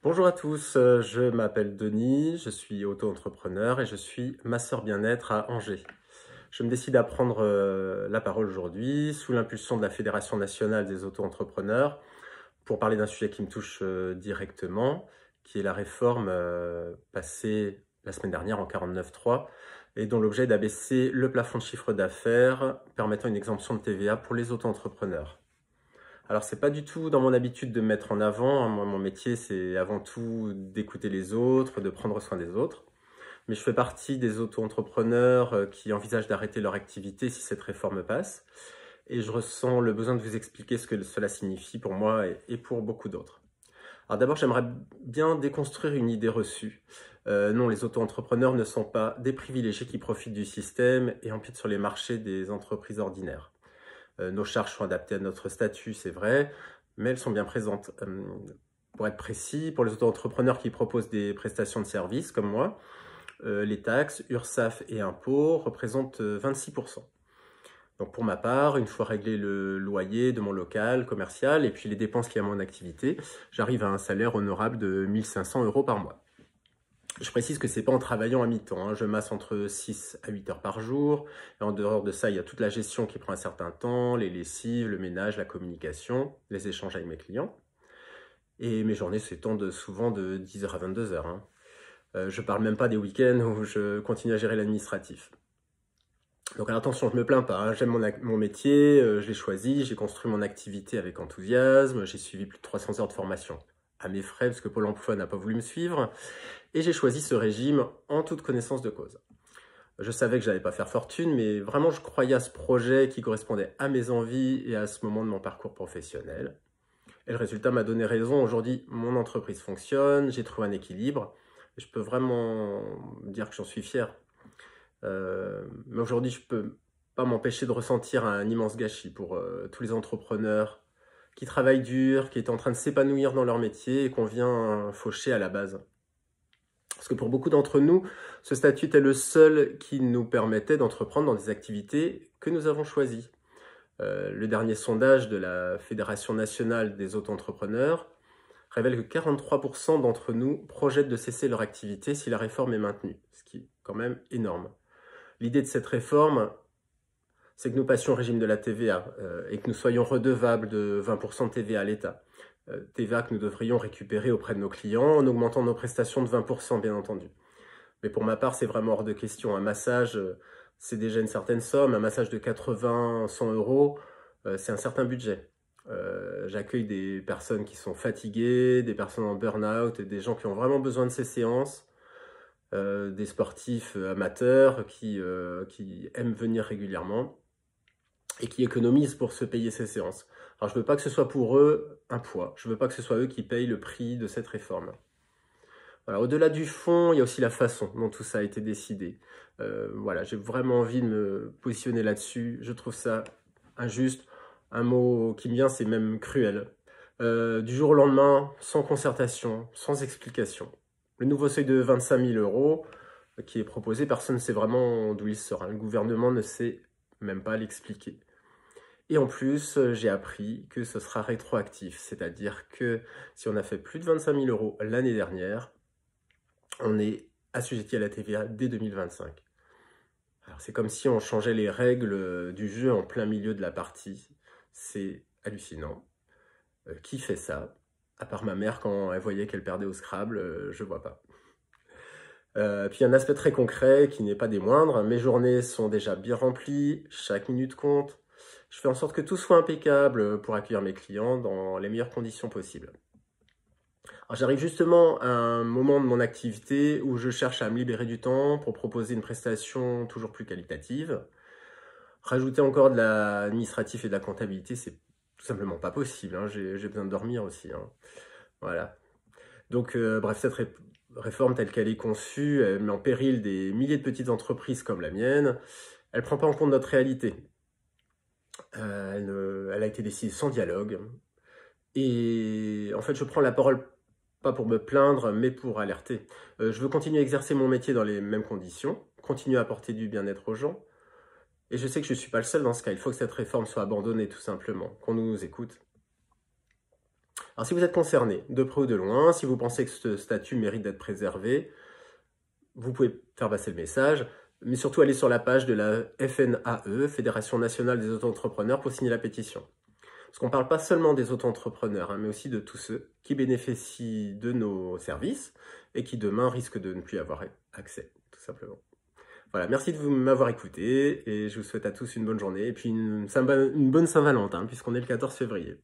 Bonjour à tous, je m'appelle Denis, je suis auto-entrepreneur et je suis masseur bien-être à Angers. Je me décide à prendre la parole aujourd'hui sous l'impulsion de la Fédération nationale des auto-entrepreneurs pour parler d'un sujet qui me touche directement, qui est la réforme passée la semaine dernière en 49.3 et dont l'objet est d'abaisser le plafond de chiffre d'affaires permettant une exemption de TVA pour les auto-entrepreneurs. Alors, c'est pas du tout dans mon habitude de me mettre en avant, hein. Moi, mon métier, c'est avant tout d'écouter les autres, de prendre soin des autres. Mais je fais partie des auto-entrepreneurs qui envisagent d'arrêter leur activité si cette réforme passe. Et je ressens le besoin de vous expliquer ce que cela signifie pour moi et pour beaucoup d'autres. Alors d'abord, j'aimerais bien déconstruire une idée reçue. Non, les auto-entrepreneurs ne sont pas des privilégiés qui profitent du système et empiètent sur les marchés des entreprises ordinaires. Nos charges sont adaptées à notre statut, c'est vrai, mais elles sont bien présentes. Pour être précis, pour les auto-entrepreneurs qui proposent des prestations de services comme moi, les taxes, URSSAF et impôts représentent 26%. Donc pour ma part, une fois réglé le loyer de mon local commercial et puis les dépenses liées à mon activité, j'arrive à un salaire honorable de 1500 € par mois. Je précise que c'est pas en travaillant à mi-temps, hein. Je masse entre 6 à 8 heures par jour. Et en dehors de ça, il y a toute la gestion qui prend un certain temps, les lessives, le ménage, la communication, les échanges avec mes clients. Et mes journées s'étendent souvent de 10 heures à 22 heures, hein. Je parle même pas des week-ends où je continue à gérer l'administratif. Donc alors attention, je me plains pas, hein. J'aime mon métier, je l'ai choisi, j'ai construit mon activité avec enthousiasme, j'ai suivi plus de 300 heures de formation à mes frais parce que Pôle emploi n'a pas voulu me suivre. Et j'ai choisi ce régime en toute connaissance de cause. Je savais que je n'allais pas faire fortune, mais vraiment je croyais à ce projet qui correspondait à mes envies et à ce moment de mon parcours professionnel. Et le résultat m'a donné raison. Aujourd'hui, mon entreprise fonctionne, j'ai trouvé un équilibre. Et je peux vraiment dire que j'en suis fier. Mais aujourd'hui, je ne peux pas m'empêcher de ressentir un immense gâchis pour tous les entrepreneurs qui travaillent dur, qui étaient en train de s'épanouir dans leur métier et qu'on vient faucher à la base. Parce que pour beaucoup d'entre nous, ce statut est le seul qui nous permettait d'entreprendre dans des activités que nous avons choisies. Le dernier sondage de la Fédération nationale des auto-entrepreneurs révèle que 43% d'entre nous projettent de cesser leur activité si la réforme est maintenue, ce qui est quand même énorme. L'idée de cette réforme, c'est que nous passions au régime de la TVA et que nous soyons redevables de 20% de TVA à l'État. TVA que nous devrions récupérer auprès de nos clients en augmentant nos prestations de 20%, bien entendu. Mais pour ma part, c'est vraiment hors de question. Un massage, c'est déjà une certaine somme. Un massage de 80, 100 €, c'est un certain budget. J'accueille des personnes qui sont fatiguées, des personnes en burn-out, et des gens qui ont vraiment besoin de ces séances, des sportifs amateurs qui aiment venir régulièrement et qui économisent pour se payer ces séances. Alors je ne veux pas que ce soit pour eux un poids. Je ne veux pas que ce soit eux qui payent le prix de cette réforme. Voilà, au-delà du fond, il y a aussi la façon dont tout ça a été décidé. Voilà, j'ai vraiment envie de me positionner là-dessus. Je trouve ça injuste. Un mot qui me vient, c'est même cruel. Du jour au lendemain, sans concertation, sans explication. Le nouveau seuil de 25 000 € qui est proposé, personne ne sait vraiment d'où il sort, hein. Le gouvernement ne sait même pas l'expliquer. Et en plus, j'ai appris que ce sera rétroactif, c'est-à-dire que si on a fait plus de 25 000 € l'année dernière, on est assujetti à la TVA dès 2025. Alors c'est comme si on changeait les règles du jeu en plein milieu de la partie. C'est hallucinant. Qui fait ça? À part ma mère quand elle voyait qu'elle perdait au Scrabble, je vois pas. Puis un aspect très concret qui n'est pas des moindres, mes journées sont déjà bien remplies, chaque minute compte. Je fais en sorte que tout soit impeccable pour accueillir mes clients dans les meilleures conditions possibles. Alors j'arrive justement à un moment de mon activité où je cherche à me libérer du temps pour proposer une prestation toujours plus qualitative. Rajouter encore de l'administratif et de la comptabilité, c'est tout simplement pas possible, hein. J'ai besoin de dormir aussi, hein. Voilà. Donc bref, cette réforme telle qu'elle est conçue, elle met en péril des milliers de petites entreprises comme la mienne. Elle prend pas en compte notre réalité. Elle a été décidée sans dialogue. Et en fait, je prends la parole pas pour me plaindre, mais pour alerter. Je veux continuer à exercer mon métier dans les mêmes conditions, continuer à apporter du bien-être aux gens. Et je sais que je ne suis pas le seul dans ce cas. Il faut que cette réforme soit abandonnée, tout simplement, qu'on nous écoute. Alors si vous êtes concerné, de près ou de loin, si vous pensez que ce statut mérite d'être préservé, vous pouvez faire passer le message, mais surtout aller sur la page de la FNAE, Fédération Nationale des Auto-Entrepreneurs, pour signer la pétition. Parce qu'on ne parle pas seulement des auto-entrepreneurs, mais aussi de tous ceux qui bénéficient de nos services et qui demain risquent de ne plus y avoir accès, tout simplement. Voilà, merci de m'avoir écouté et je vous souhaite à tous une bonne journée et puis une bonne Saint-Valentin puisqu'on est le 14 février.